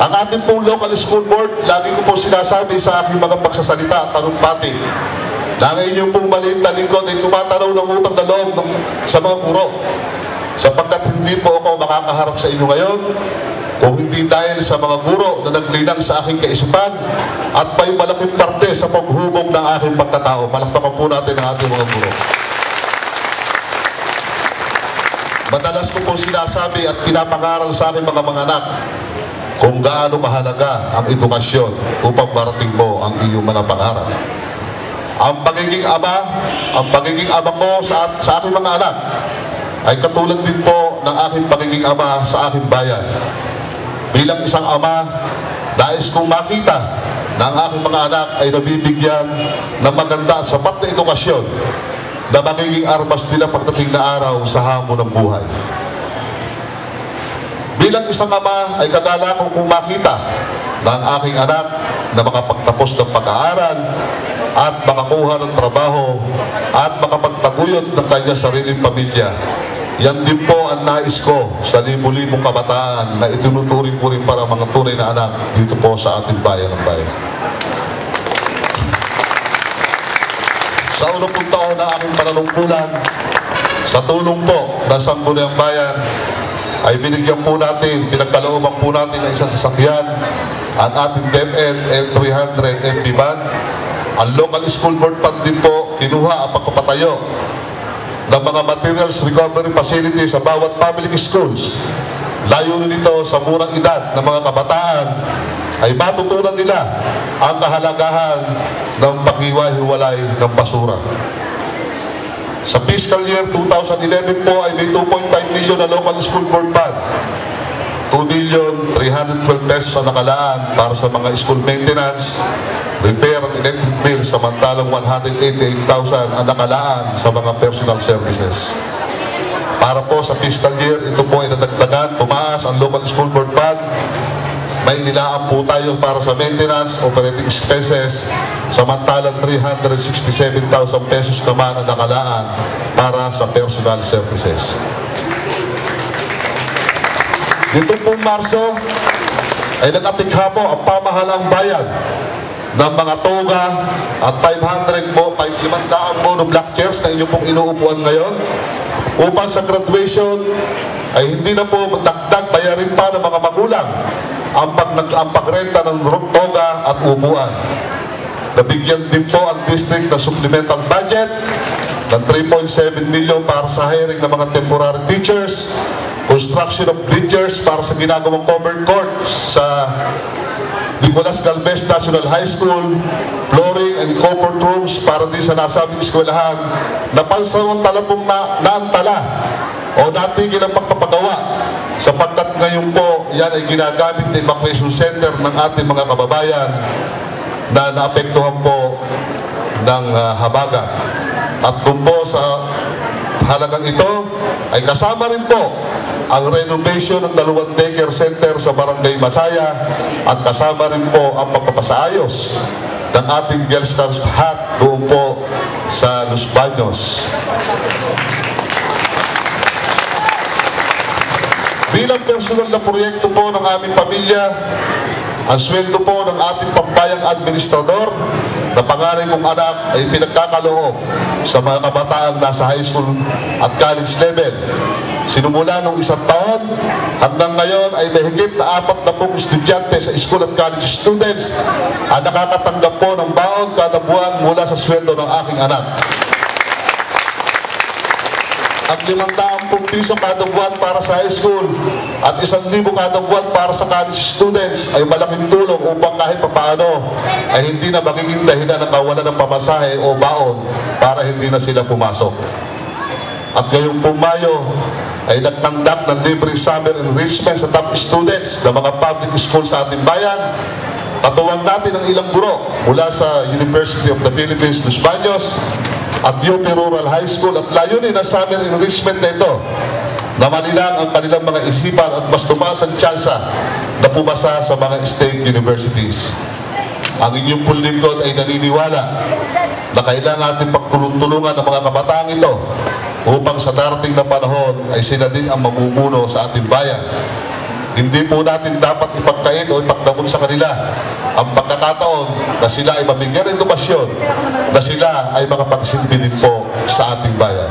Ang ating pong local school board, lagi ko po sinasabi sa aking mga pagsasalita at talumpati, na ang inyong pong maliit na lingkod ay tumatanaw ng utang na loob sa mga guro. Sapagkat hindi po ako makakaharap sa inyo ngayon kung hindi dahil sa mga guro na naglinang sa aking kaisipan at may malaking parte sa paghubog ng aking pagkatao. Palakpakan po natin ang ating mga guro. Madalas ko po sinasabi at pinapangaral sa aking mga anak kung gaano mahalaga ang edukasyon upang marating mo ang iyong mga pangarap. Ang pagiging ama ko sa aking mga anak ay katulad din po ng aking pagiging ama sa aking bayan. Bilang isang ama, nais kong makita na ang aking mga anak ay nabibigyan ng maganda at sapat na edukasyon na magiging armas nila pagdating na araw sa hamon ng buhay. Bilang isang ama ay kadala kong makita na ang aking anak na makapagtapos ng pag-aaral at makakuha ng trabaho at makapagtaguyod ng kanyang sariling pamilya. Yan din po ang nais ko sa libu-libong kabataan na itinuturing ko rin para mga tunay na anak dito po sa ating bayan ng bayan. Sa unang taon na aking pananungkulan, sa tulong po ng Sangguniang Bayan, ay binigyan po natin, pinagkalooban po natin ng isang sasakyan, ang ating DepEd L300 MP van. Ang local school board fund din po, kinuha ang pagpapatayo ng mga materials recovery facility sa bawat public schools. Layunin nito sa murang edad ng mga kabataan ay matutunan nila ang kahalagahan ng paghiwa-hiwalay ng basura. Sa fiscal year 2011 po ay may 2.5 million na local school board fund. 2,312,000 pesos ang nakalaan para sa mga school maintenance, repair at electric bills, samantalang 188,000 ang nakalaan sa mga personal services. Para po sa fiscal year, ito po ay nadagdagan, tumaas ang local school board fund. May nilaan po tayo para sa maintenance, operating expenses, samantalang 367,000 pesos naman ang nakalaan para sa personal services. Dito pong Marso ay nakatikha po ang pamahalang bayan ng mga toga at 500 mono black chairs na inyo pong inuupuan ngayon upang sa graduation ay hindi na po dagdag bayarin pa ng mga magulang ang pagrenta ng toga at upuan. Nabigyan din po ang district na supplemental budget ng 3.7 million para sa hiring ng mga temporary teachers, construction of bleachers para sa ginagawang covered court sa Nicolas Galvez National High School, flooring and comfort rooms para din sa nasabing eskwelahan na pansamantala pong naantala o natigil ang pagpapagawa sapagkat ngayon po yan ay ginagamit na evacuation center ng ating mga kababayan na naapektuhan po ng habagat. At doon po sa halagang ito ay kasama rin po ang renovation ng 2 daycare center sa Barangay Masaya at kasama rin po ang pagpapasaayos ng ating Girls Scouts hut doon po sa Los Baños. Bilang personal na proyekto po ng aming pamilya, ang sweldo po ng ating pambayang administrador na pangalan kong anak ay pinagkakaloob sa mga kabataang nasa high school at college level. Sinumula nung 1 taon hanggang ngayon ay mahigit na 40 estudyante sa school at college students ang nakakatanggap po ng baon kada buwan mula sa sweldo ng aking anak. At 500 piso kada buwan para sa high school at 1,000 kada buwan para sa college students ay malaking tulong upang kahit papaano ay hindi na magiging dahilan ng kawalan ng pamasahe o baon para hindi na sila pumasok. At ngayong Mayo ay nagtanggap ng libreng summer enrichment sa top students ng mga public school sa ating bayan. Katuwang natin ang ilang guro mula sa University of the Philippines, Los Baños at UP Rural High School at layunin ang summer enrichment na ito na manilang ang kanilang mga isipan at mas tumaas ang tsansa na pumasa sa mga state universities. Ang inyong pulingkod ay naniniwala na kailangan natin pagtulong-tulungan ng mga kabataang ito upang sa darating na panahon ay sila din ang mamumuno sa ating bayan. hindi po natin dapat ipagkait o ipagdamot sa kanila ang pagkakataon na sila ay mabigyan ng edukasyon, na sila ay makapagsilbi din po sa ating bayan.